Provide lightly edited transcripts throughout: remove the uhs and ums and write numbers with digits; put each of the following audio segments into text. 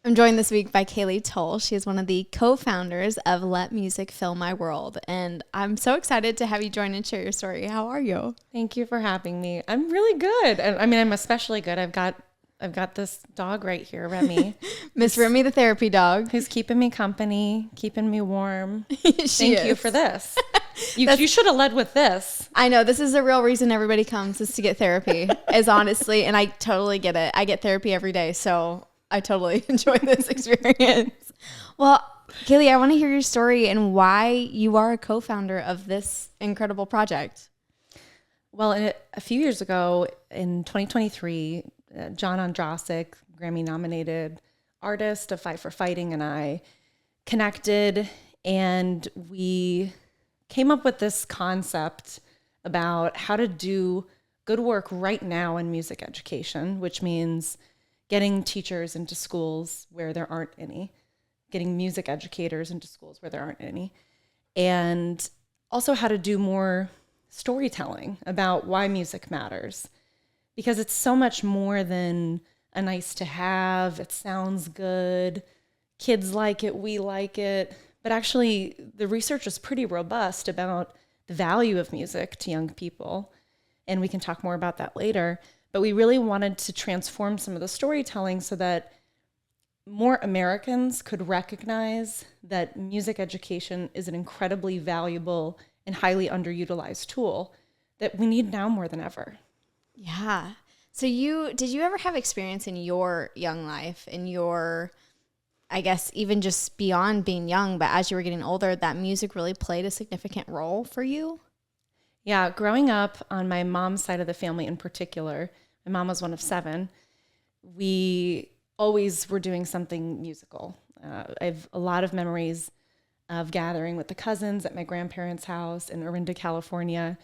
I'm joined this week by Cayley Tull. She is one of the co-founders of Let Music Fill My World. And I'm so excited to have you join and share your story. How are you? Thank you for having me. I'm really good. And I mean, I'm especially good. I've got this dog right here, Remy. Miss Remy, the therapy dog. Who's keeping me company, keeping me warm. Thank you for this. You should have led with this. I know. This is the real reason everybody comes is to get therapy, is honestly. And I totally get it. I get therapy every day. So I totally enjoy this experience. Well, Cayley, I want to hear your story and why you are a co-founder of this incredible project. Well, a few years ago in 2023, John Ondrasik, Grammy-nominated artist of Fight for Fighting, and I connected, and we came up with this concept about how to do good work right now in music education, which means getting teachers into schools where there aren't any, getting music educators into schools where there aren't any, and also how to do more storytelling about why music matters. Because it's so much more than a nice to have, it sounds good, kids like it, we like it. But actually, the research is pretty robust about the value of music to young people. And we can talk more about that later. But we really wanted to transform some of the storytelling so that more Americans could recognize that music education is an incredibly valuable and highly underutilized tool that we need now more than ever. Yeah. So did you ever have experience in your young life, in your, I guess, even just beyond being young, but as you were getting older, that music really played a significant role for you? Yeah, growing up on my mom's side of the family in particular, my mom was one of 7. We always were doing something musical. I have a lot of memories of gathering with the cousins at my grandparents' house in Orinda, California,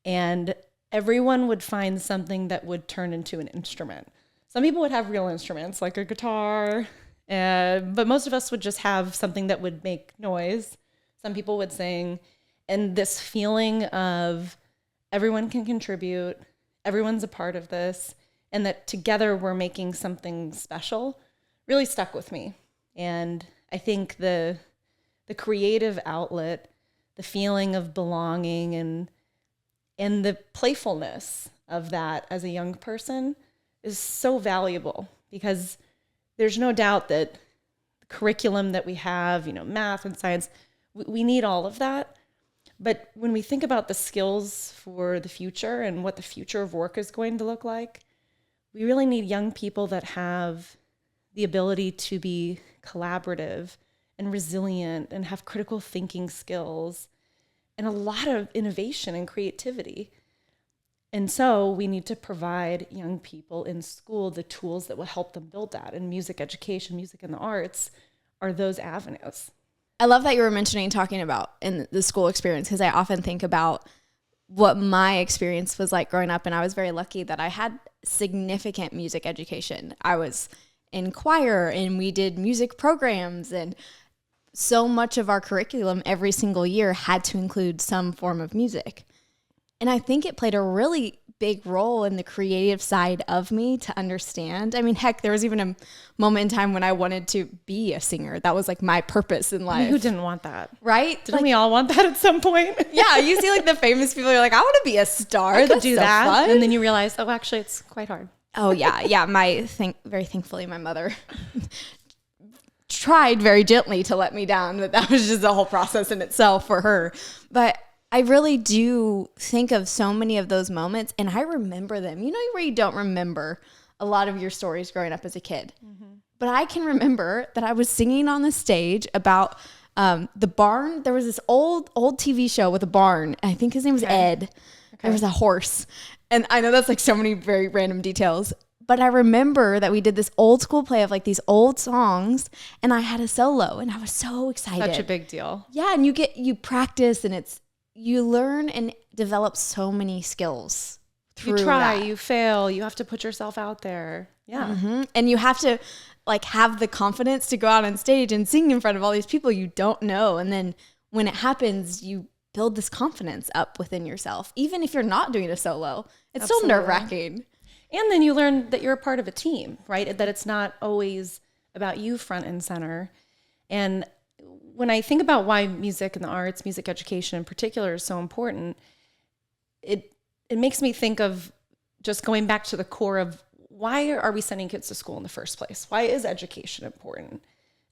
and everyone would find something that would turn into an instrument. Some people would have real instruments like a guitar, but most of us would just have something that would make noise. Some people would sing, and this feeling of everyone can contribute, everyone's a part of this, and that together we're making something special really stuck with me. And I think the creative outlet, the feeling of belonging and the playfulness of that as a young person is so valuable, because there's no doubt that the curriculum that we have, math and science, we need all of that. But when we think about the skills for the future and what the future of work is going to look like, we really need young people that have the ability to be collaborative and resilient and have critical thinking skills and a lot of innovation and creativity. And so we need to provide young people in school the tools that will help them build that. And music education, music and the arts are those avenues. I love that you were talking about in the school experience, because I often think about what my experience was like growing up. And I was very lucky that I had significant music education. I was in choir and we did music programs, and so much of our curriculum every single year had to include some form of music. And I think it played a really big role in the creative side of me to understand. I mean, heck, there was even a moment in time when I wanted to be a singer. That was like my purpose in life. I mean, who didn't want that? Right? Didn't we all want that at some point? Yeah, you see like the famous people, you're like, I want to be a star. I could That's do so that. fun. And then you realize, oh, actually, it's quite hard. Oh, yeah. Yeah. Very thankfully, my mother tried very gently to let me down, but that was just a whole process in itself for her. But I really do think of so many of those moments, and I remember them. You know where you don't remember a lot of your stories growing up as a kid. Mm-hmm. But I can remember that I was singing on the stage about the barn. There was this old TV show with a barn. I think his name was Ed. Okay. There was a horse. And I know that's like so many very random details. But I remember that we did this old school play of like these old songs, and I had a solo, and I was so excited. Such a big deal. Yeah, and you practice, and you learn and develop so many skills through You try, that. you fail, you have to put yourself out there. Yeah. Mm-hmm. And you have to like have the confidence to go out on stage and sing in front of all these people you don't know. And then when it happens, you build this confidence up within yourself. Even if you're not doing a solo, it's Absolutely. still nerve-wracking. And then you learn that you're a part of a team, right? That it's not always about you front and center. And when I think about why music and the arts, music education in particular, is so important, it makes me think of just going back to the core of why are we sending kids to school in the first place? Why is education important?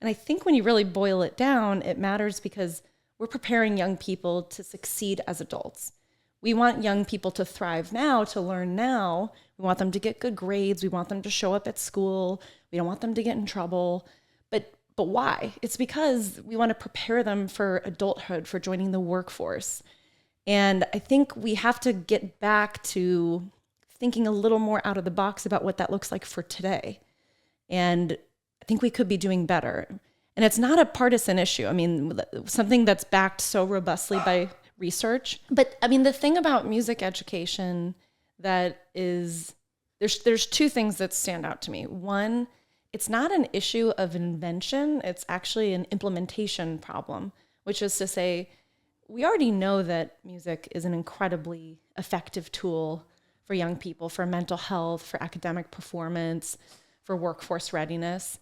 And I think when you really boil it down, it matters because we're preparing young people to succeed as adults. We want young people to thrive now, to learn now. We want them to get good grades. We want them to show up at school. We don't want them to get in trouble. But why? It's because we want to prepare them for adulthood, for joining the workforce. And I think we have to get back to thinking a little more out of the box about what that looks like for today. And I think we could be doing better. And it's not a partisan issue. I mean, something that's backed so robustly by research. But I mean, the thing about music education that is, there's two things that stand out to me. One, it's not an issue of invention. It's actually an implementation problem, which is to say, we already know that music is an incredibly effective tool for young people, for mental health, for academic performance, for workforce readiness.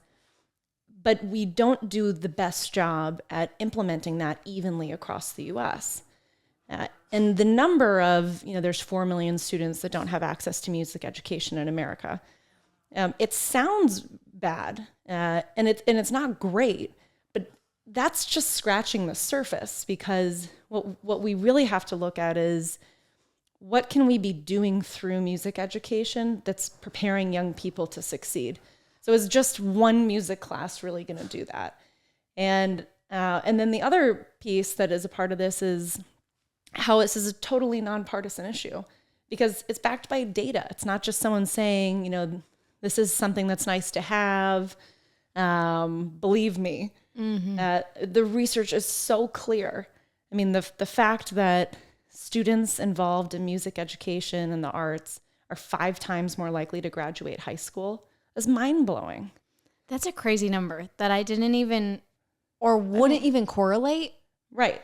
But we don't do the best job at implementing that evenly across the US. And the number of, there's 4 million students that don't have access to music education in America. It sounds bad, and it's not great, but that's just scratching the surface, because what we really have to look at is what can we be doing through music education that's preparing young people to succeed. So is just one music class really going to do that? And then the other piece that is a part of this is how this is a totally nonpartisan issue, because it's backed by data. It's not just someone saying, this is something that's nice to have. Believe me, the research is so clear. I mean, the fact that students involved in music education and the arts are 5 times more likely to graduate high school is mind-blowing. That's a crazy number that I didn't even, or wouldn't even correlate. Right.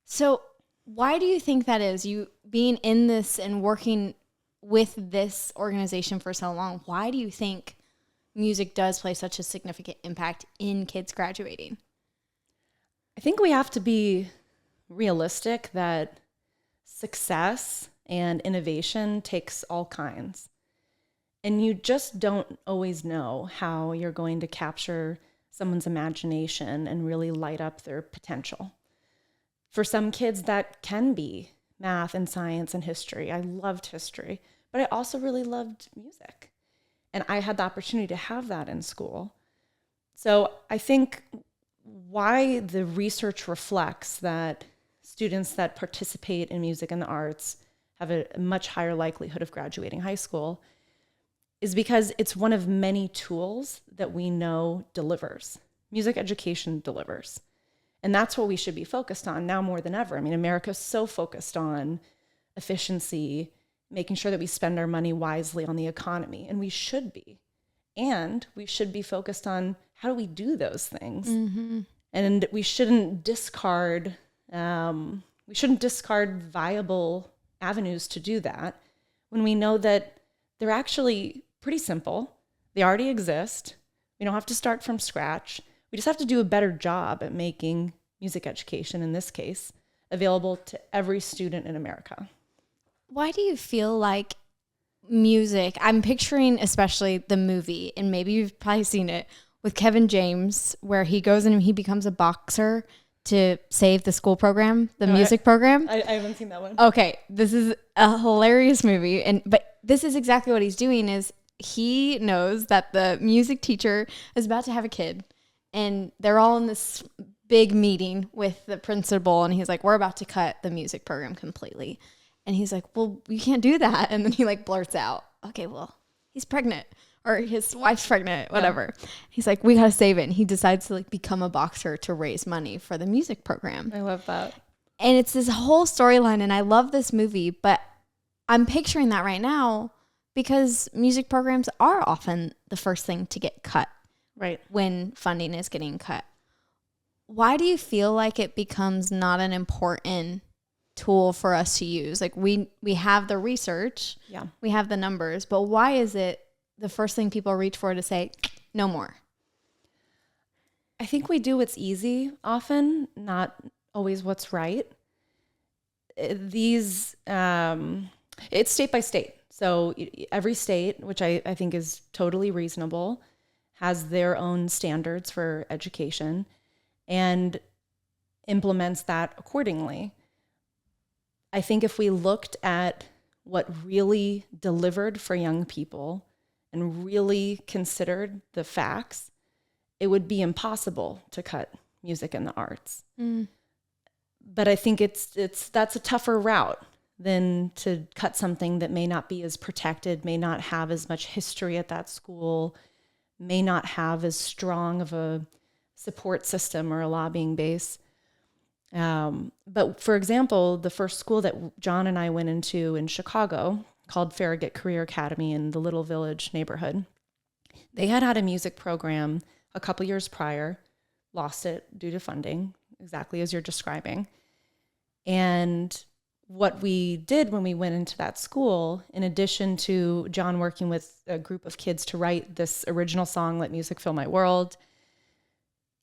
So why do you think that is? You being in this and working with this organization for so long, why do you think music does play such a significant impact in kids graduating? I think we have to be realistic that success and innovation takes all kinds. And you just don't always know how you're going to capture someone's imagination and really light up their potential. For some kids, that can be math and science and history. I loved history, but I also really loved music. And I had the opportunity to have that in school. So I think why the research reflects that students that participate in music and the arts have a much higher likelihood of graduating high school is because it's one of many tools that we know delivers. Music education delivers. And that's what we should be focused on now more than ever. I mean, America's so focused on efficiency, making sure that we spend our money wisely on the economy, and we should be. And we should be focused on how do we do those things. Mm-hmm. And we shouldn't discard viable avenues to do that when we know that they're actually pretty simple. They already exist. We don't have to start from scratch. We just have to do a better job at making music education, in this case, available to every student in America. Why do you feel like music, I'm picturing especially the movie, and maybe you've probably seen it, with Kevin James, where he goes and he becomes a boxer to save the school program, the music program. I haven't seen that one. Okay, this is a hilarious movie, but this is exactly what he's doing is he knows that the music teacher is about to have a kid, and they're all in this big meeting with the principal, and he's like, we're about to cut the music program completely. And he's like, well, you can't do that. And then he blurts out, okay, well, he's pregnant, or his wife's pregnant, whatever. Yeah. He's like, we got to save it. And he decides to become a boxer to raise money for the music program. I love that. And it's this whole storyline. And I love this movie, but I'm picturing that right now because music programs are often the first thing to get cut. Right. When funding is getting cut. Why do you feel like it becomes not an important tool for us to use? We have the research, we have the numbers, but why is it the first thing people reach for to say no more? I think we do what's easy often, not always what's right. These, it's state by state. So every state, which I think is totally reasonable, has their own standards for education and implements that accordingly. I think if we looked at what really delivered for young people and really considered the facts, it would be impossible to cut music and the arts. But I think that's a tougher route than to cut something that may not be as protected, may not have as much history at that school, may not have as strong of a support system or a lobbying base. But for example, the first school that John and I went into in Chicago, called Farragut Career Academy in the Little Village neighborhood, they had a music program a couple years prior, lost it due to funding, exactly as you're describing. And what we did when we went into that school, in addition to John working with a group of kids to write this original song, Let Music Fill My World,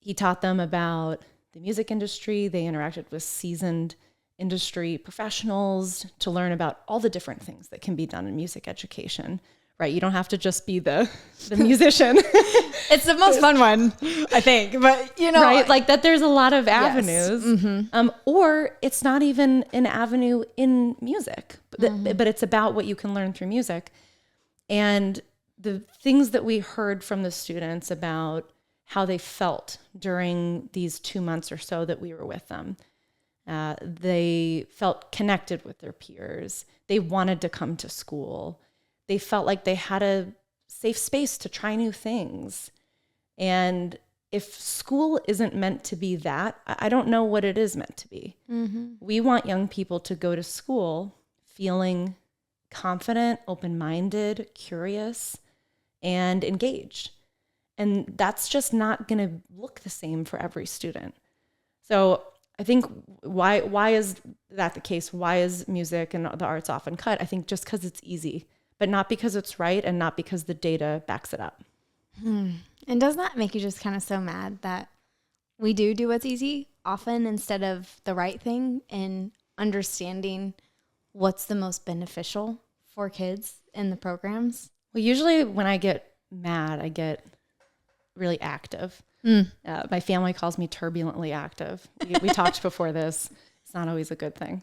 he taught them about the music industry. They interacted with seasoned industry professionals to learn about all the different things that can be done in music education, right? You don't have to just be the musician. It's the most fun one, I think, but right? Like that there's a lot of avenues, yes. Or it's not even an avenue in music, but it's about what you can learn through music. And the things that we heard from the students about how they felt during these 2 months or so that we were with them. They felt connected with their peers. They wanted to come to school. They felt like they had a safe space to try new things. And if school isn't meant to be that, I don't know what it is meant to be. We want young people to go to school feeling confident, open-minded, curious, and engaged. And that's just not going to look the same for every student. So I think why is that the case? Why is music and the arts often cut? I think just because it's easy, but not because it's right and not because the data backs it up. And doesn't that make you just kind of so mad that we do what's easy often instead of the right thing and understanding what's the most beneficial for kids in the programs? Well, usually when I get mad, I get really active. My family calls me turbulently active. We talked before this. It's not always a good thing.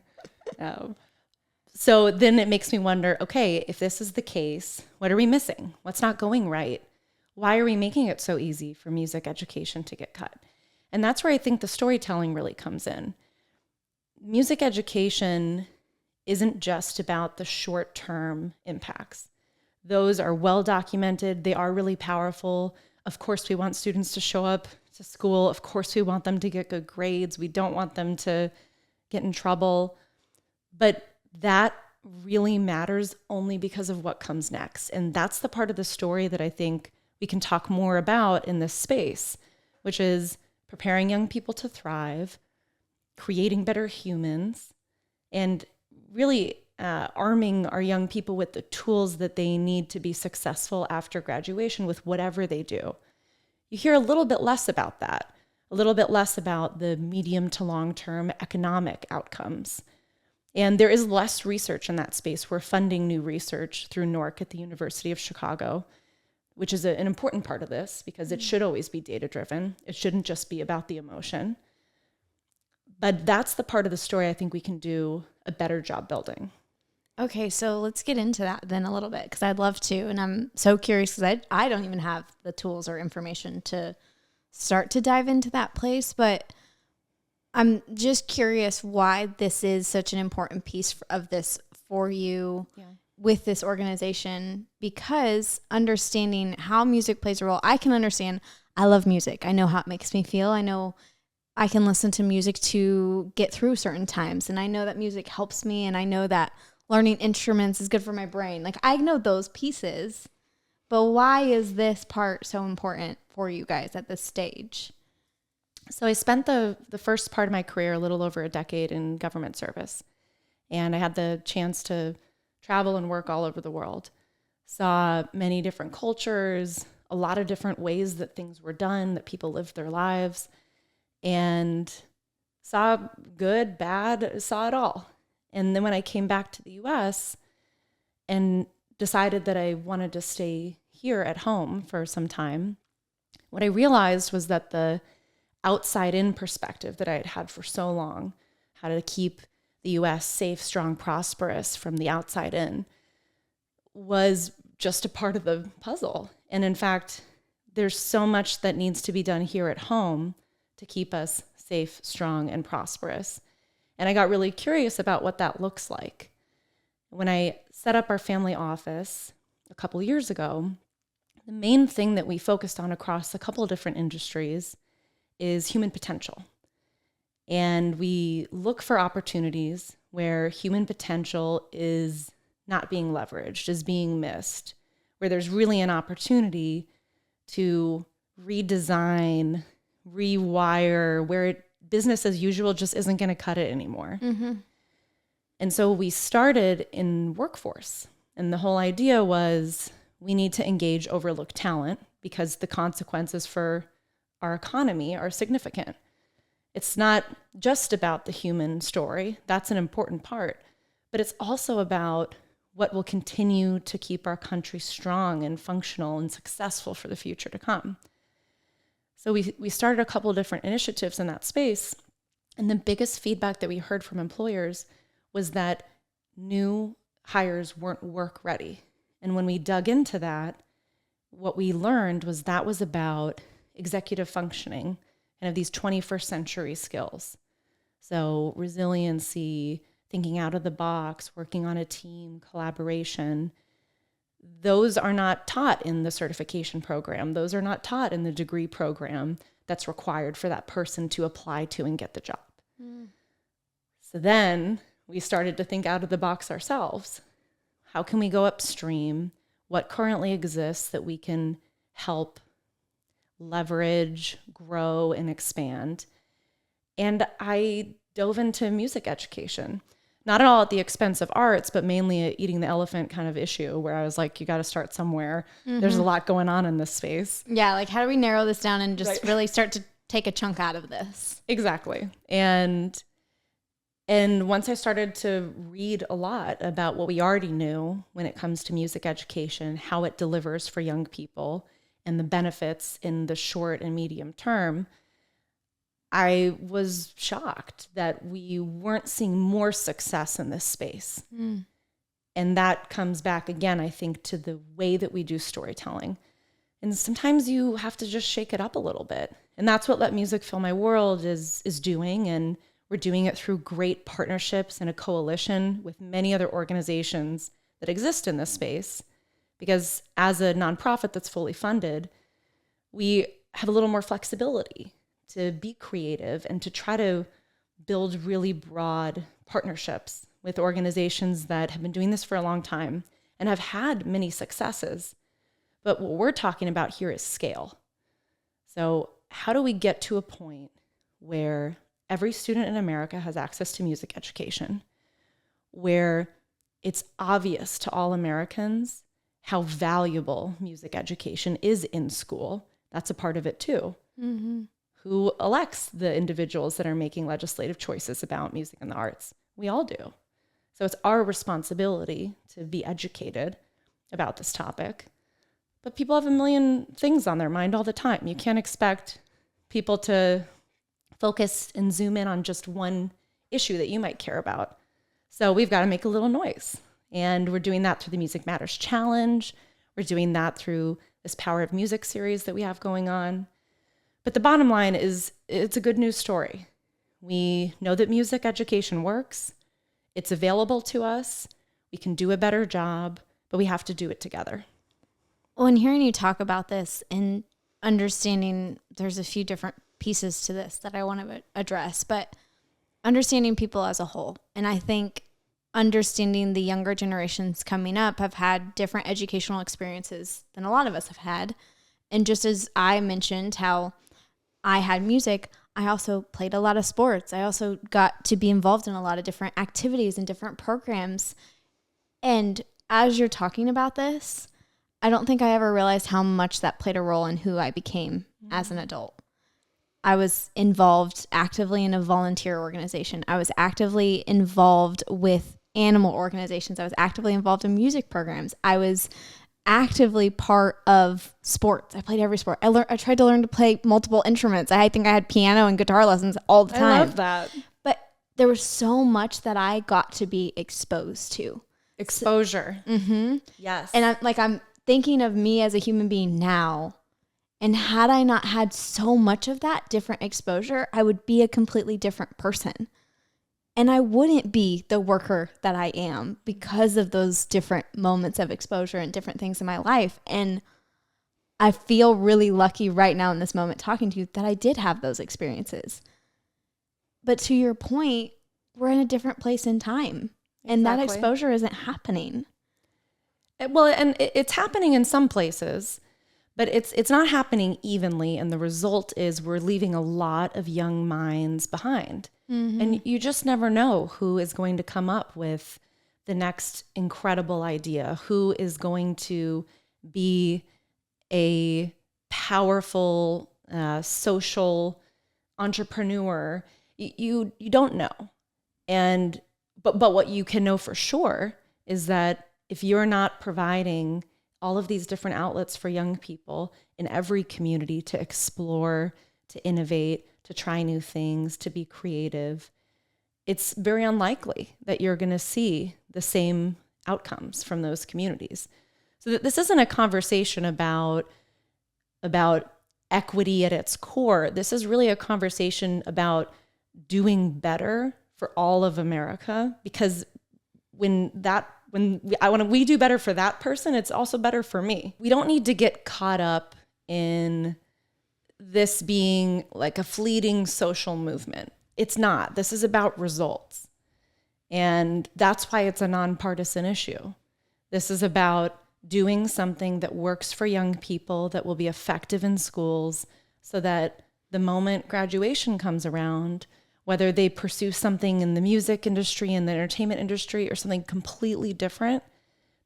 So then it makes me wonder, okay, if this is the case, what are we missing? What's not going right? Why are we making it so easy for music education to get cut? And that's where I think the storytelling really comes in. Music education isn't just about the short-term impacts. Those are well documented. They are really powerful. Of course, we want students to show up to school. Of course, we want them to get good grades. We don't want them to get in trouble. But that really matters only because of what comes next. And that's the part of the story that I think we can talk more about in this space, which is preparing young people to thrive, creating better humans, and really arming our young people with the tools that they need to be successful after graduation with whatever they do. You hear a little bit less about that, a little bit less about the medium to long-term economic outcomes. And there is less research in that space. We're funding new research through NORC at the University of Chicago, which is an important part of this because it should always be data-driven. It shouldn't just be about the emotion. But that's the part of the story I think we can do a better job building. Okay, so let's get into that then a little bit because I'd love to. And I'm so curious because I don't even have the tools or information to start to dive into that place. But I'm just curious why this is such an important piece of this for you with this organization, because understanding how music plays a role, I can understand. I love music. I know how it makes me feel. I know I can listen to music to get through certain times. And I know that music helps me. And I know that learning instruments is good for my brain. Like I know those pieces, but why is this part so important for you guys at this stage? So I spent the first part of my career, a little over a decade, in government service. And I had the chance to travel and work all over the world. Saw many different cultures, a lot of different ways that things were done, that people lived their lives, and saw good, bad, saw it all. And then when I came back to the US and decided that I wanted to stay here at home for some time, what I realized was that the outside in perspective that I had had for so long, how to keep the US safe, strong, prosperous from the outside in, was just a part of the puzzle. And in fact, there's so much that needs to be done here at home to keep us safe, strong, and prosperous. And I got really curious about what that looks like. When I set up our family office a couple years ago, the main thing that we focused on across a couple of different industries is human potential. And we look for opportunities where human potential is not being leveraged, is being missed, where there's really an opportunity to redesign, rewire, where business as usual just isn't going to cut it anymore. Mm-hmm. And so we started in workforce. And the whole idea was we need to engage overlooked talent because the consequences for our economy are significant. It's not just about the human story. That's an important part. But it's also about what will continue to keep our country strong and functional and successful for the future to come. So we started a couple of different initiatives in that space. And the biggest feedback that we heard from employers was that new hires weren't work ready. And when we dug into that, what we learned was that was about executive functioning and of these 21st century skills. So resiliency, thinking out of the box, working on a team, collaboration. Those are not taught in the certification program. Those are not taught in the degree program that's required for that person to apply to and get the job. Mm. So then we started to think out of the box ourselves. How can we go upstream? What currently exists that we can help leverage, grow, and expand? And I dove into music education. Not at all at the expense of arts, but mainly at eating the elephant kind of issue where I was like, you got to start somewhere. Mm-hmm. There's a lot going on in this space. Yeah, like how do we narrow this down and just really start to take a chunk out of this? Exactly. And once I started to read a lot about what we already knew when it comes to music education, how it delivers for young people, and the benefits in the short and medium term, I was shocked that we weren't seeing more success in this space. Mm. And that comes back again, I think, to the way that we do storytelling. And sometimes you have to just shake it up a little bit. And that's what Let Music Fill My World is doing. And we're doing it through great partnerships and a coalition with many other organizations that exist in this space. Because as a nonprofit that's fully funded, we have a little more flexibility to be creative and to try to build really broad partnerships with organizations that have been doing this for a long time and have had many successes. But what we're talking about here is scale. So how do we get to a point where every student in America has access to music education, where it's obvious to all Americans how valuable music education is in school? That's a part of it too. Mm-hmm. Who elects the individuals that are making legislative choices about music and the arts? We all do. So it's our responsibility to be educated about this topic. But people have a million things on their mind all the time. You can't expect people to focus and zoom in on just one issue that you might care about. So we've got to make a little noise. And we're doing that through the Music Matters Challenge. We're doing that through this Power of Music series that we have going on. But the bottom line is it's a good news story. We know that music education works. It's available to us. We can do a better job, but we have to do it together. Well, and hearing you talk about this and understanding there's a few different pieces to this that I want to address, but understanding people as a whole. And I think understanding the younger generations coming up have had different educational experiences than a lot of us have had. And just as I mentioned how I had music, I also played a lot of sports. I also got to be involved in a lot of different activities and different programs. And as you're talking about this, I don't think I ever realized how much that played a role in who I became as an adult. I was involved actively in a volunteer organization. I was actively involved with animal organizations. I was actively involved in music programs. I was actively part of sports. I played every sport. I tried to learn to play multiple instruments. I think I had piano and guitar lessons all the time. I love that. But there was so much that I got to be exposed to. Exposure. Yes. And I'm thinking of me as a human being now. And had I not had so much of that different exposure, I would be a completely different person. And I wouldn't be the worker that I am because of those different moments of exposure and different things in my life. And I feel really lucky right now in this moment talking to you that I did have those experiences. But to your point, we're in a different place in time. And that exposure isn't happening. Well, and it's happening in some places, but it's not happening evenly. And the result is we're leaving a lot of young minds behind. And you just never know who is going to come up with the next incredible idea, who is going to be a powerful social entrepreneur. You don't know. But what you can know for sure is that if you're not providing all of these different outlets for young people in every community to explore, to innovate, to try new things, to be creative, it's very unlikely that you're going to see the same outcomes from those communities. So that this isn't a conversation about equity at its core. This is really a conversation about doing better for all of America, because when we do better for that person, it's also better for me. We don't need to get caught up in this being like a fleeting social movement. It's not. This is about results. And that's why it's a nonpartisan issue. This is about doing something that works for young people, that will be effective in schools, so that the moment graduation comes around, whether they pursue something in the music industry, in the entertainment industry, or something completely different,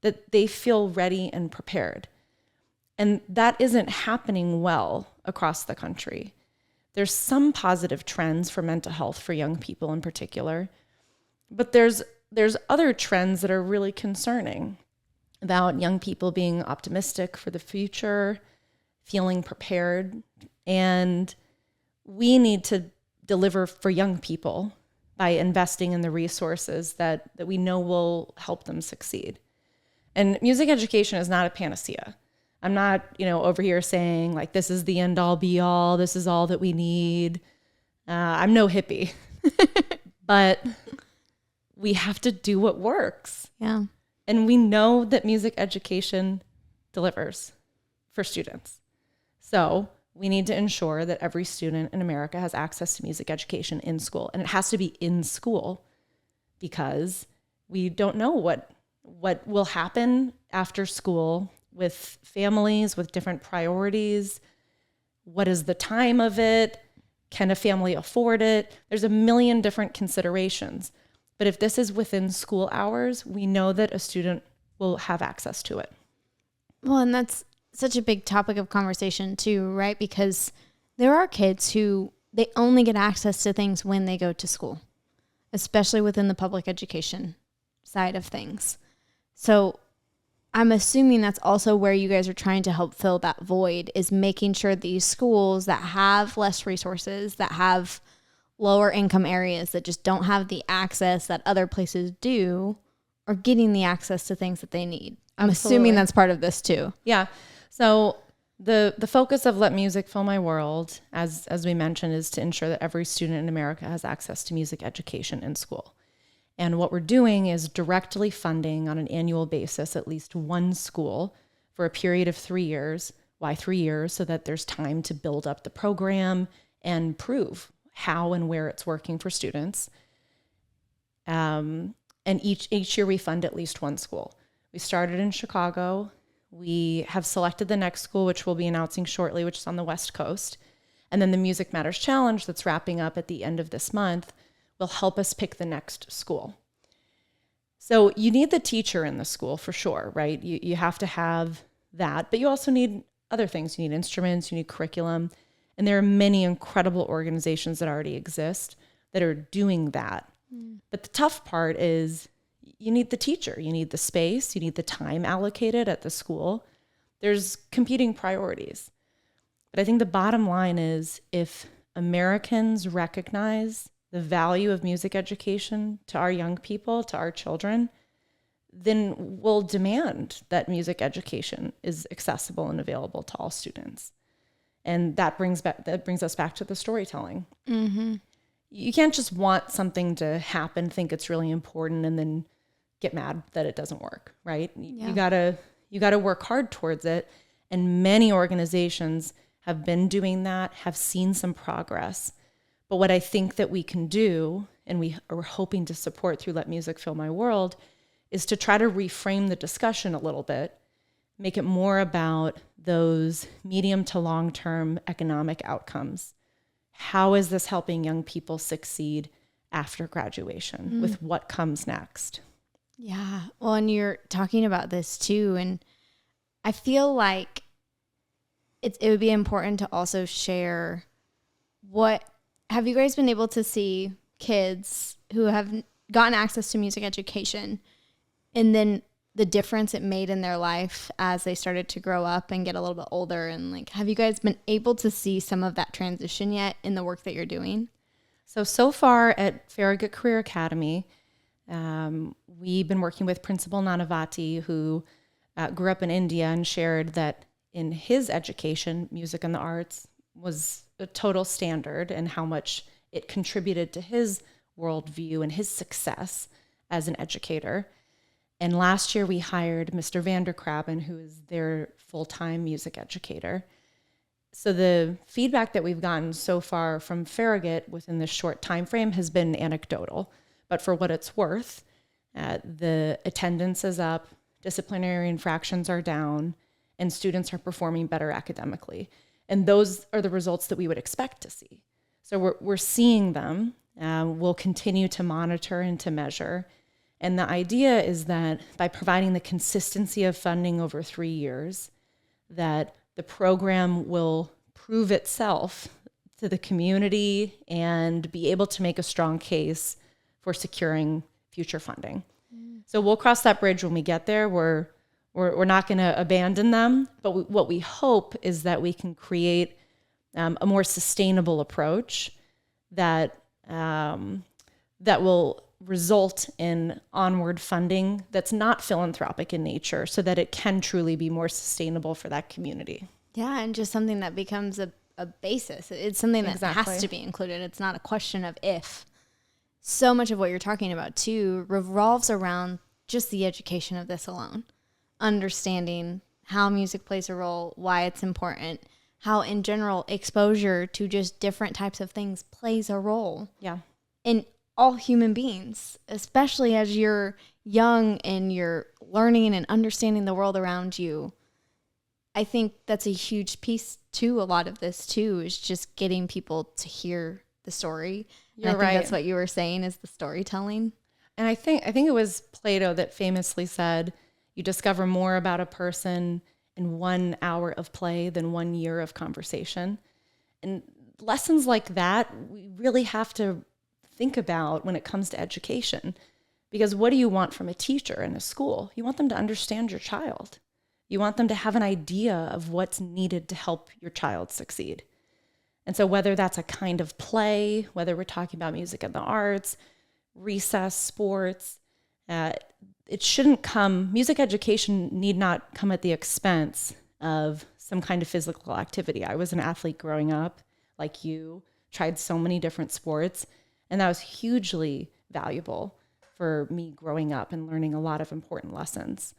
that they feel ready and prepared. And that isn't happening well across the country. There's some positive trends for mental health for young people in particular, but there's other trends that are really concerning about young people being optimistic for the future, feeling prepared. And we need to deliver for young people by investing in the resources that we know will help them succeed. And music education is not a panacea. I'm not, over here saying like, this is the end all be all, this is all that we need. I'm no hippie, but we have to do what works. Yeah. And we know that music education delivers for students. So we need to ensure that every student in America has access to music education in school. And it has to be in school, because we don't know what will happen after school with families with different priorities. What is the time of it? Can a family afford it? There's a million different considerations. But if this is within school hours, we know that a student will have access to it. Well, and that's such a big topic of conversation too, right? Because there are kids who they only get access to things when they go to school, especially within the public education side of things. So I'm assuming that's also where you guys are trying to help fill that void, is making sure these schools that have less resources, that have lower income areas, that just don't have the access that other places do, are getting the access to things that they need. I'm assuming that's part of this too. Yeah. So the focus of Let Music Fill My World, as we mentioned, is to ensure that every student in America has access to music education in school. And what we're doing is directly funding on an annual basis at least one school for a period of 3 years. Why 3 years? So that there's time to build up the program and prove how and where it's working for students. And each year we fund at least one school. We started in Chicago. We have selected the next school, which we'll be announcing shortly, which is on the West Coast. And then the Music Matters Challenge that's wrapping up at the end of this month will help us pick the next school. So you need the teacher in the school for sure, right? You have to have that, but you also need other things. You need instruments, you need curriculum. And there are many incredible organizations that already exist that are doing that. But the tough part is you need the teacher, you need the space, you need the time allocated at the school. There's competing priorities. But I think the bottom line is if Americans recognize the value of music education to our young people, to our children, then we'll demand that music education is accessible and available to all students. And that brings us back to the storytelling. Mm-hmm. You can't just want something to happen, think it's really important, and then get mad that it doesn't work, right? Yeah. You gotta work hard towards it. And many organizations have been doing that, have seen some progress. But what I think that we can do, and we are hoping to support through Let Music Fill My World, is to try to reframe the discussion a little bit, make it more about those medium to long-term economic outcomes. How is this helping young people succeed after graduation with what comes next? Yeah. Well, and you're talking about this too. And I feel like it would be important to also share have you guys been able to see kids who have gotten access to music education and then the difference it made in their life as they started to grow up and get a little bit older? And like, have you guys been able to see some of that transition yet in the work that you're doing? So far at Farragut Career Academy, we've been working with Principal Nanavati, who grew up in India and shared that in his education, music and the arts was a total standard and how much it contributed to his worldview and his success as an educator. And last year we hired Mr. Vanderkrabben, who is their full-time music educator. So the feedback that we've gotten so far from Farragut within this short time frame has been anecdotal. But for what it's worth, the attendance is up, disciplinary infractions are down, and students are performing better academically. And those are the results that we would expect to see. So we're seeing them. We'll continue to monitor and to measure. And the idea is that by providing the consistency of funding over 3 years, that the program will prove itself to the community and be able to make a strong case for securing future funding. So we'll cross that bridge when we get there. We're not going to abandon them, but what we hope is that we can create a more sustainable approach that will result in onward funding that's not philanthropic in nature, so that it can truly be more sustainable for that community. Yeah, and just something that becomes a basis. It's something that Exactly. has to be included. It's not a question of if. So much of what you're talking about too revolves around just the education of this alone. Understanding how music plays a role, why it's important, how in general exposure to just different types of things plays a role. Yeah. In all human beings, especially as you're young and you're learning and understanding the world around you. I think that's a huge piece to a lot of this too, is just getting people to hear the story. And I think right. that's what you were saying is the storytelling. And I think it was Plato that famously said, you discover more about a person in 1 hour of play than 1 year of conversation. And lessons like that, we really have to think about when it comes to education. Because what do you want from a teacher in a school? You want them to understand your child. You want them to have an idea of what's needed to help your child succeed. And so whether that's a kind of play, whether we're talking about music and the arts, recess, sports, music education need not come at the expense of some kind of physical activity. I was an athlete growing up, like you, tried so many different sports, and that was hugely valuable for me growing up and learning a lot of important lessons.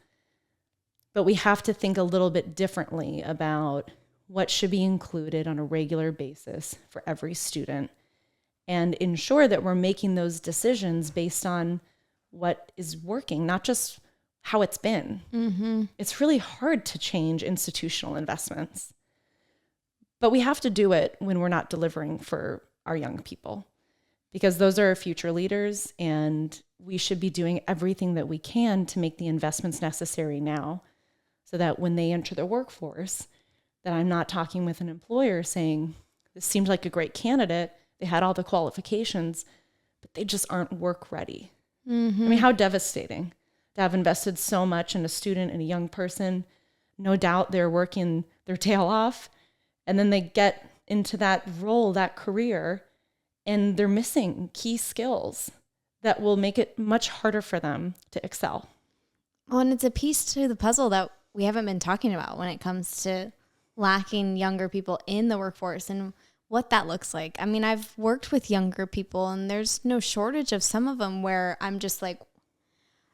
But we have to think a little bit differently about what should be included on a regular basis for every student and ensure that we're making those decisions based on what is working, not just how it's been. Mm-hmm. It's really hard to change institutional investments, but we have to do it when we're not delivering for our young people, because those are our future leaders, and we should be doing everything that we can to make the investments necessary now so that when they enter the workforce, that I'm not talking with an employer saying, this seemed like a great candidate. They had all the qualifications, but they just aren't work ready. Mm-hmm. I mean, how devastating to have invested so much in a student and a young person. No doubt they're working their tail off, and then they get into that role, that career, and they're missing key skills that will make it much harder for them to excel. Well, and it's a piece to the puzzle that we haven't been talking about when it comes to lacking younger people in the workforce and what that looks like. I mean, I've worked with younger people, and there's no shortage of some of them where I'm just like,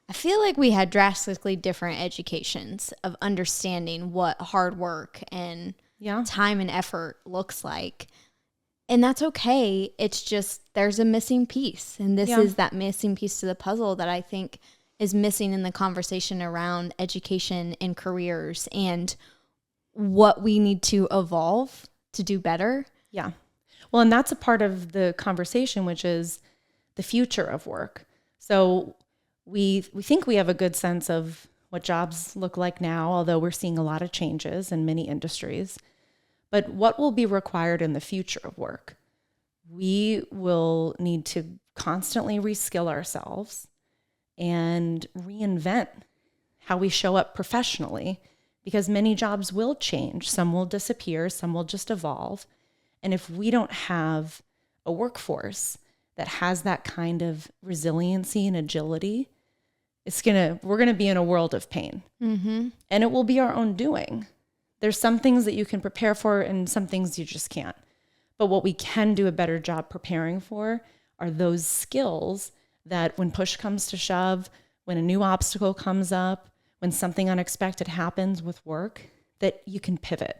I feel like we had drastically different educations of understanding what hard work and time and effort looks like. And that's okay. It's just there's a missing piece. And this is that missing piece to the puzzle that I think is missing in the conversation around education and careers and what we need to evolve to do better. Yeah. Well, and that's a part of the conversation, which is the future of work. So we think we have a good sense of what jobs look like now, although we're seeing a lot of changes in many industries. But what will be required in the future of work? We will need to constantly reskill ourselves and reinvent how we show up professionally, because many jobs will change. Some will disappear, some will just evolve. And if we don't have a workforce that has that kind of resiliency and agility, we're gonna be in a world of pain. Mm-hmm. And it will be our own doing. There's some things that you can prepare for and some things you just can't. But what we can do a better job preparing for are those skills that when push comes to shove, when a new obstacle comes up, when something unexpected happens with work, that you can pivot.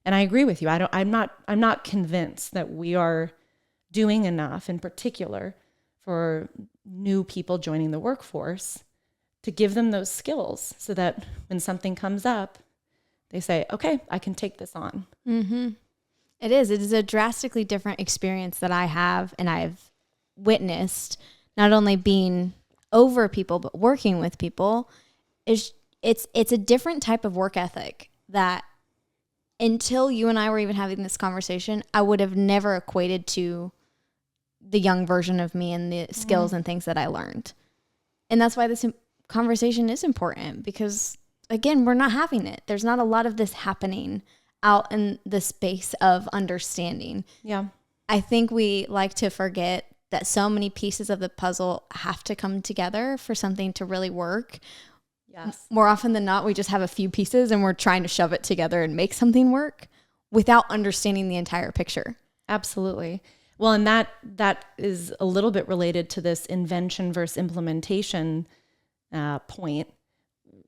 And I agree with you. I'm not convinced that we are doing enough, in particular for new people joining the workforce, to give them those skills so that when something comes up, they say, okay, I can take this on. Mm-hmm. It is a drastically different experience that I have and I've witnessed, not only being over people, but working with people. It's a different type of work ethic that until you and I were even having this conversation, I would have never equated to the young version of me and the skills and things that I learned. And that's why this conversation is important, because again, we're not having it. There's not a lot of this happening out in the space of understanding. Yeah. I think we like to forget that so many pieces of the puzzle have to come together for something to really work. Yes. More often than not, we just have a few pieces and we're trying to shove it together and make something work without understanding the entire picture. Absolutely. Well, and that is a little bit related to this invention versus implementation point,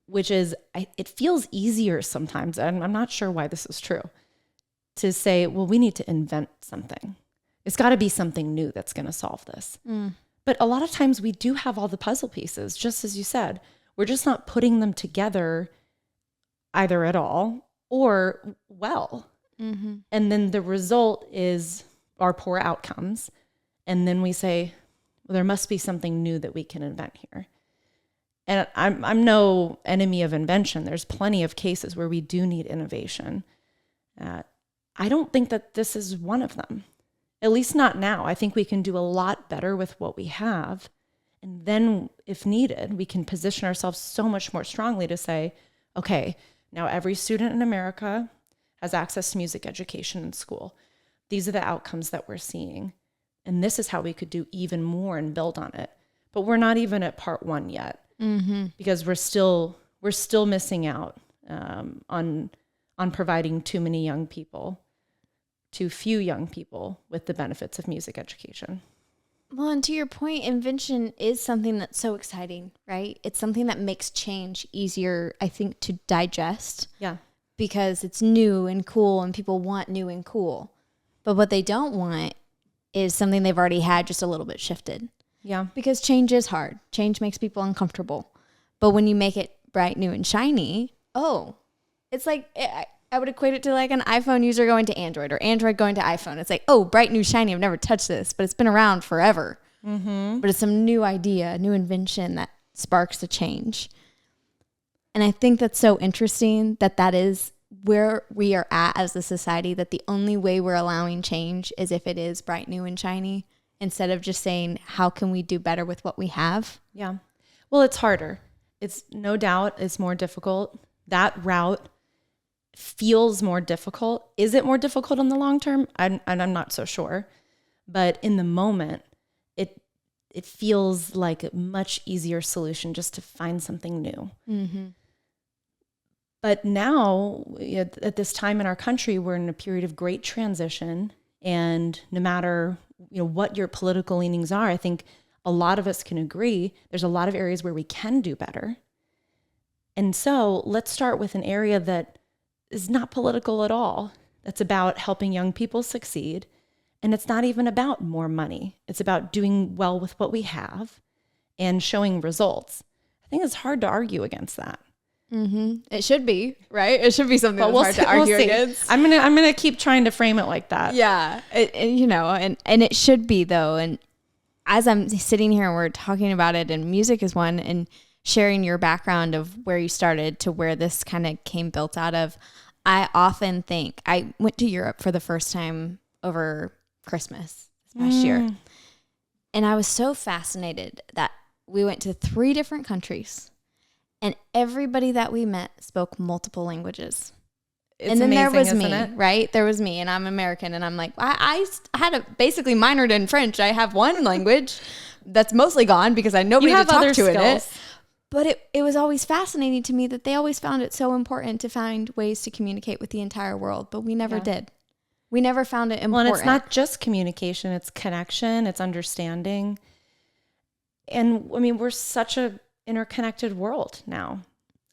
which is it feels easier sometimes, and I'm not sure why this is true, to say, well, we need to invent something. It's got to be something new that's going to solve this. But a lot of times we do have all the puzzle pieces, just as you said. We're just not putting them together either at all or well. Mm-hmm. And then the result is our poor outcomes. And then we say, well, there must be something new that we can invent here. And I'm no enemy of invention. There's plenty of cases where we do need innovation. I don't think that this is one of them, at least not now. I think we can do a lot better with what we have. And then if needed, we can position ourselves so much more strongly to say, okay, now every student in America has access to music education in school. These are the outcomes that we're seeing. And this is how we could do even more and build on it. But we're not even at part one yet, because we're still missing out on providing too few young people with the benefits of music education. Well, and to your point, invention is something that's so exciting, right? It's something that makes change easier, I think, to digest. Yeah. Because it's new and cool and people want new and cool. But what they don't want is something they've already had just a little bit shifted. Yeah. Because change is hard. Change makes people uncomfortable. But when you make it bright, new, and shiny, it's like, I would equate it to like an iPhone user going to Android or Android going to iPhone. It's like, bright, new, shiny. I've never touched this, but it's been around forever. Mm-hmm. But it's some new idea, new invention that sparks a change. And I think that's so interesting that that is where we are at as a society, that the only way we're allowing change is if it is bright, new, and shiny, instead of just saying, how can we do better with what we have? Yeah. Well, it's harder. It's no doubt it's more difficult. That route feels more difficult. Is it more difficult in the long term? I'm not so sure. But in the moment, it feels like a much easier solution just to find something new. Mm-hmm. But now, at this time in our country, we're in a period of great transition. And no matter what your political leanings are, I think a lot of us can agree there's a lot of areas where we can do better. And so let's start with an area that is not political at all. That's about helping young people succeed. And it's not even about more money. It's about doing well with what we have and showing results. I think it's hard to argue against that. Mm-hmm. It should be, right? It should be something that's hard to argue against. I'm gonna keep trying to frame it like that. Yeah, and it should be, though. And as I'm sitting here and we're talking about it, and music is one, and sharing your background of where you started to where this kind of came built out of, I often think I went to Europe for the first time over Christmas this past year, and I was so fascinated that we went to 3 different countries. And everybody that we met spoke multiple languages. And then there was me, right? There was me, and I'm American, and I'm like, I had basically minored in French. I have one language that's mostly gone because I nobody to talk to in it. But it was always fascinating to me that they always found it so important to find ways to communicate with the entire world, but we never did. We never found it important. Well, and it's not just communication, it's connection, it's understanding. And I mean, we're such a interconnected world now.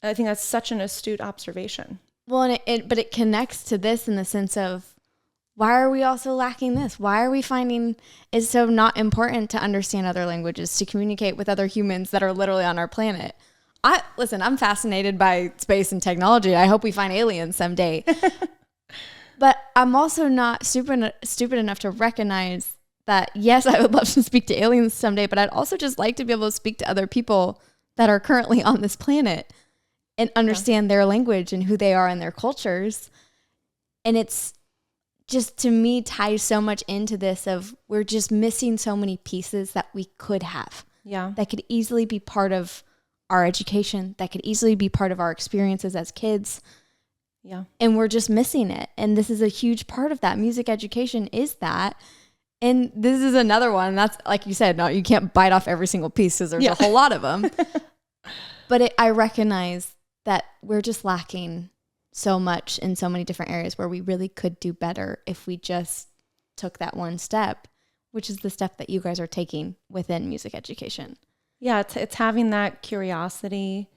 I think that's such an astute observation. Well, and but it connects to this in the sense of, why are we also lacking this? Why are we finding it's so not important to understand other languages, to communicate with other humans that are literally on our planet? Listen, I'm fascinated by space and technology. I hope we find aliens someday. But I'm also not stupid enough to recognize that, yes, I would love to speak to aliens someday, but I'd also just like to be able to speak to other people that are currently on this planet and understand their language and who they are and their cultures. And it's just, to me, ties so much into this of we're just missing so many pieces that we could have. Yeah. That could easily be part of our education, that could easily be part of our experiences as kids. Yeah. And we're just missing it. And this is a huge part of that. Music education is that. And this is another one. That's, like you said, no, you can't bite off every single piece because there's a whole lot of them. But I recognize that we're just lacking so much in so many different areas where we really could do better if we just took that one step, which is the step that you guys are taking within music education. Yeah, it's having that curiosity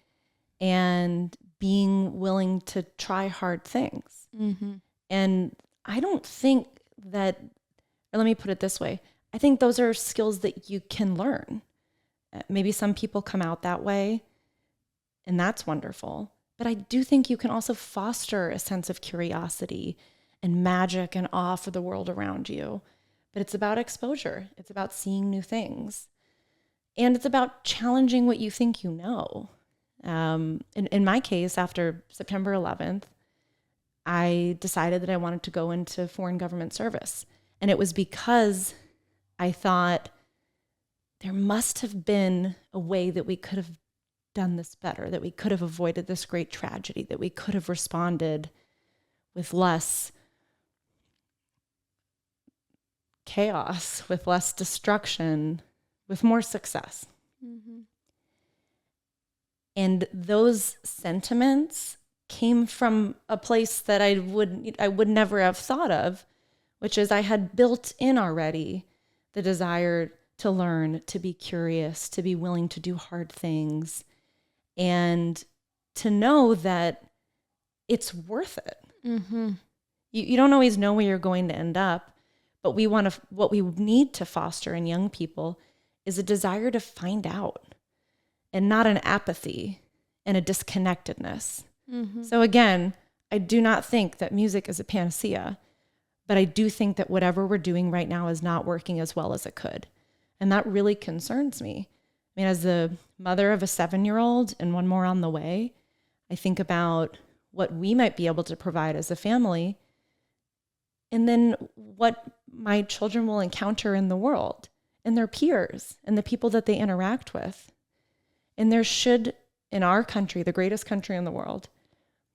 and being willing to try hard things. Mm-hmm. And I don't think that, or let me put it this way, I think those are skills that you can learn. Maybe some people come out that way, and that's wonderful. But I do think you can also foster a sense of curiosity and magic and awe for the world around you. But it's about exposure. It's about seeing new things. And it's about challenging what you think you know. In my case, after September 11th, I decided that I wanted to go into foreign government service. And it was because I thought there must have been a way that we could have done this better, that we could have avoided this great tragedy, that we could have responded with less chaos, with less destruction, with more success. Mm-hmm. And those sentiments came from a place that I would never have thought of, which is I had built in already the desire to learn, to be curious, to be willing to do hard things, and to know that it's worth it. Mm-hmm. You don't always know where you're going to end up, but what we need to foster in young people is a desire to find out, and not an apathy and a disconnectedness. Mm-hmm. So again, I do not think that music is a panacea, but I do think that whatever we're doing right now is not working as well as it could. And that really concerns me. I mean, as the mother of a 7-year-old and one more on the way, I think about what we might be able to provide as a family, and then what my children will encounter in the world and their peers and the people that they interact with. And there should, in our country, the greatest country in the world,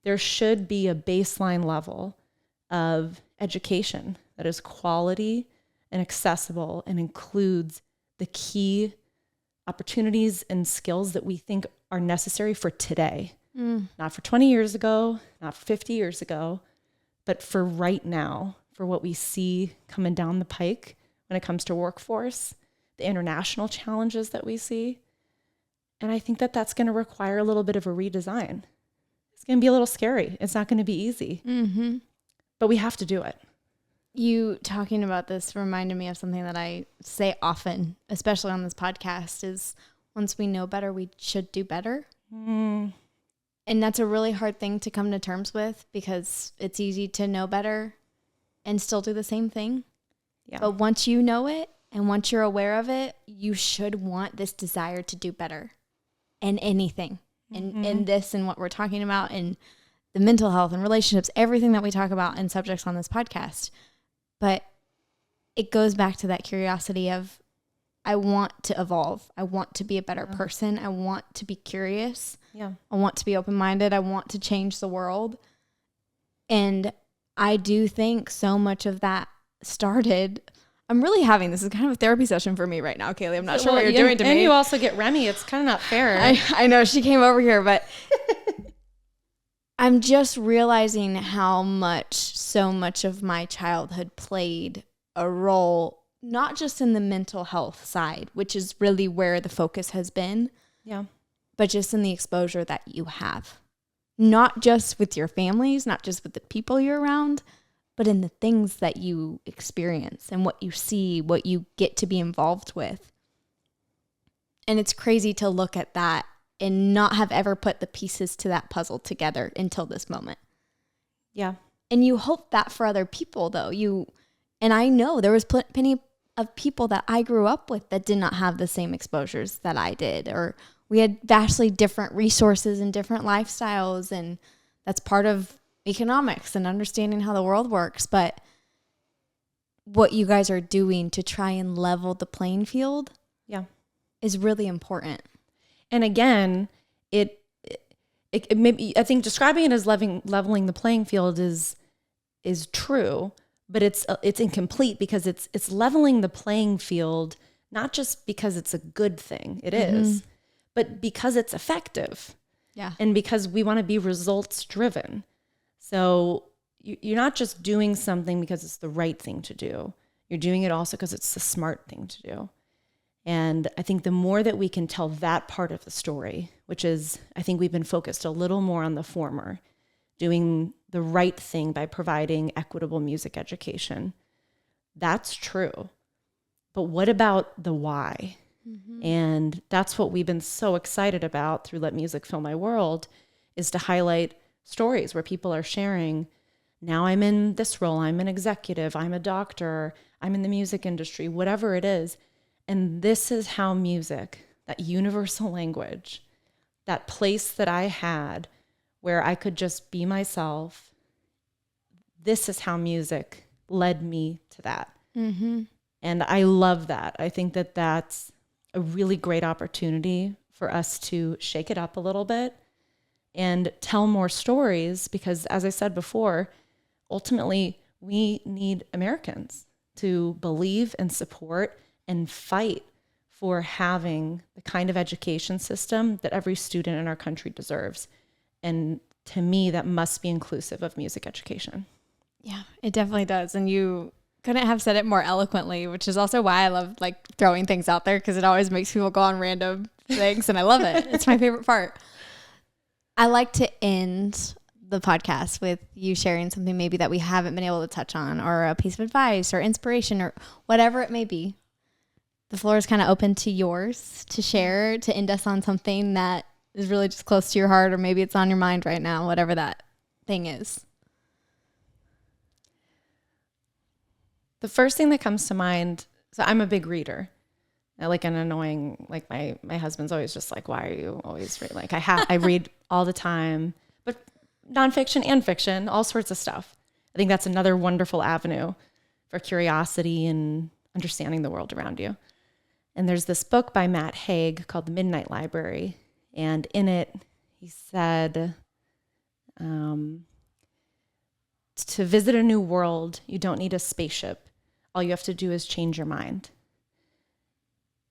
there should be a baseline level of education that is quality and accessible and includes the key opportunities and skills that we think are necessary for today. Not for 20 years ago, not for 50 years ago, but for right now, for what we see coming down the pike when it comes to workforce, the international challenges that we see. And I think that that's going to require a little bit of a redesign. It's going to be a little scary. It's not going to be easy, but we have to do it. You talking about this reminded me of something that I say often, especially on this podcast, is once we know better, we should do better. And that's a really hard thing to come to terms with because it's easy to know better and still do the same thing. Yeah. But once you know it and once you're aware of it, you should want this desire to do better in anything. In this and what we're talking about in the mental health and relationships, everything that we talk about in subjects on this podcast. But it goes back to that curiosity of, I want to evolve. I want to be a better person. I want to be curious. Yeah. I want to be open-minded. I want to change the world. And I do think so much of that started. I'm really having this is kind of a therapy session for me right now, Cayley. I'm not sure what you're doing to me. And you also get Remy. It's kind of not fair. I know she came over here, but I'm just realizing how so much of my childhood played a role, not just in the mental health side, which is really where the focus has been. Yeah. But just in the exposure that you have, not just with your families, not just with the people you're around, but in the things that you experience and what you see, what you get to be involved with. And it's crazy to look at that and not have ever put the pieces to that puzzle together until this moment. Yeah. And you hope that for other people, though. And I know there was plenty of people that I grew up with that did not have the same exposures that I did, or we had vastly different resources and different lifestyles, and that's part of economics and understanding how the world works. But what you guys are doing to try and level the playing field is really important. And again, it maybe, I think describing it as leveling the playing field is true, but it's incomplete because it's leveling the playing field, not just because it's a good thing, it is, but because it's effective. Yeah. And because we want to be results driven. So you're not just doing something because it's the right thing to do. You're doing it also because it's the smart thing to do. And I think the more that we can tell that part of the story, which is, I think we've been focused a little more on the former, doing the right thing by providing equitable music education. That's true. But what about the why? And that's what we've been so excited about through Let Music Fill My World, is to highlight stories where people are sharing, now I'm in this role, I'm an executive, I'm a doctor, I'm in the music industry, whatever it is. And this is how music, that universal language, that place that I had where I could just be myself, this is how music led me to that. And I love that. I think that that's a really great opportunity for us to shake it up a little bit and tell more stories, because as I said before, ultimately we need Americans to believe and support and fight for having the kind of education system that every student in our country deserves. And to me, that must be inclusive of music education. Yeah, it definitely does. And you couldn't have said it more eloquently, which is also why I love like throwing things out there, because it always makes people go on random things and I love it. It's my favorite part. I like to end the podcast with you sharing something maybe that we haven't been able to touch on, or a piece of advice or inspiration or whatever it may be. The floor is kind of open to yours to share, to end us on something that is really just close to your heart, or maybe it's on your mind right now, whatever that thing is. The first thing that comes to mind, so I'm a big reader. I like an annoying, like my husband's always just like, why are you always reading? Like I read all the time. nonfiction and fiction, all sorts of stuff. I think that's another wonderful avenue for curiosity and understanding the world around you. And there's this book by Matt Haig called The Midnight Library. And in it, he said, to visit a new world, you don't need a spaceship. All you have to do is change your mind.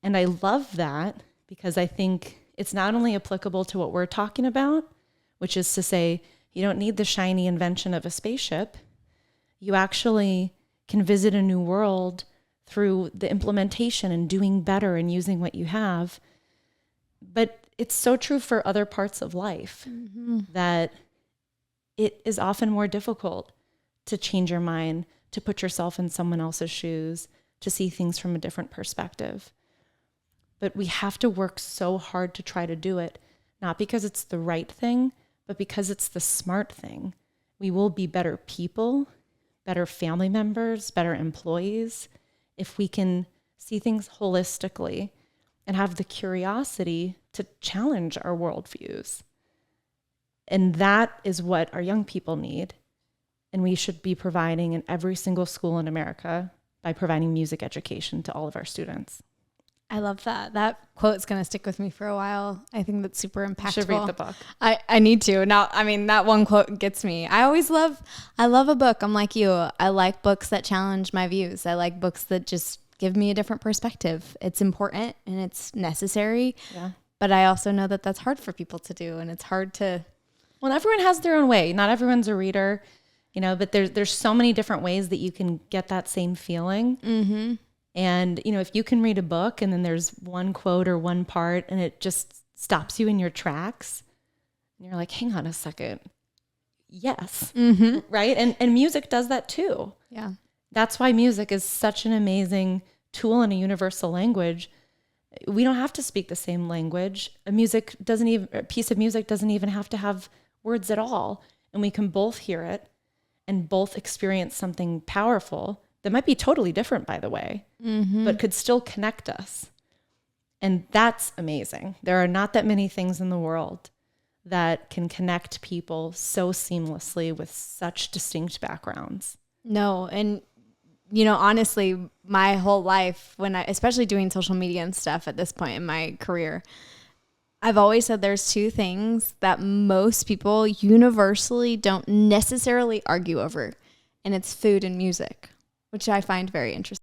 And I love that because I think it's not only applicable to what we're talking about, which is to say, you don't need the shiny invention of a spaceship. You actually can visit a new world through the implementation and doing better and using what you have. But it's so true for other parts of life that it is often more difficult to change your mind, to put yourself in someone else's shoes, to see things from a different perspective. But we have to work so hard to try to do it, not because it's the right thing, but because it's the smart thing. We will be better people, better family members, better employees, if we can see things holistically and have the curiosity to challenge our worldviews. And that is what our young people need. And we should be providing in every single school in America by providing music education to all of our students. I love that. That quote's going to stick with me for a while. I think that's super impactful. You should read the book. I need to. Now, I mean, that one quote gets me. I love a book. I'm like you. I like books that challenge my views. I like books that just give me a different perspective. It's important and it's necessary. Yeah. But I also know that that's hard for people to do. And it's hard to. Well, everyone has their own way. Not everyone's a reader, but there's so many different ways that you can get that same feeling. Mm-hmm. And, if you can read a book and then there's one quote or one part and it just stops you in your tracks and you're like, hang on a second. Yes. Mm-hmm. Right. And music does that too. Yeah. That's why music is such an amazing tool and a universal language. We don't have to speak the same language. A piece of music doesn't even have to have words at all. And we can both hear it and both experience something powerful that might be totally different, by the way, but could still connect us. And that's amazing. There are not that many things in the world that can connect people so seamlessly with such distinct backgrounds. No. And, honestly, my whole life, especially doing social media and stuff at this point in my career, I've always said there's two things that most people universally don't necessarily argue over, and it's food and music, which I find very interesting.